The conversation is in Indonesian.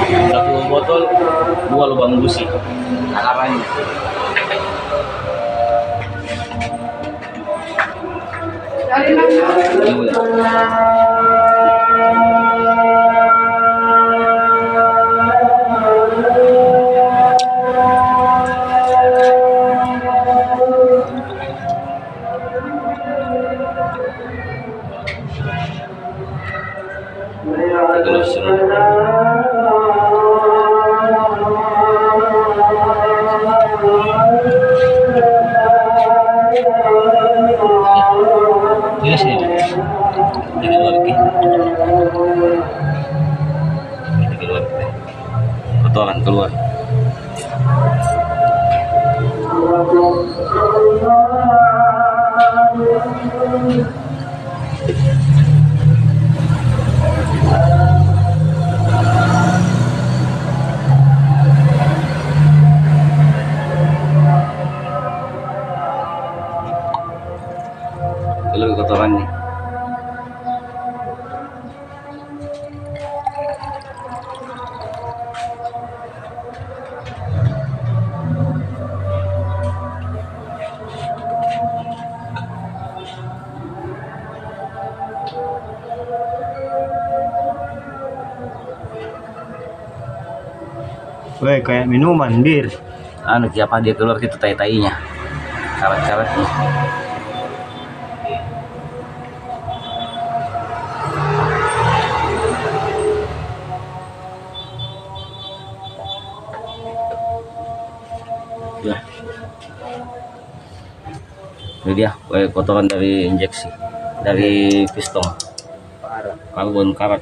Satu botol, 2 lubang busi takarannya. Ini kalau ini sini ini keluar lagi, ini keluar, kotoran keluar. Kalau kotorannya Weh, kayak minuman bir. anu apa dia keluar gitu tai-tainya, karat-karatnya. Ya, ini dia kotoran dari injeksi, dari piston, karbon karat.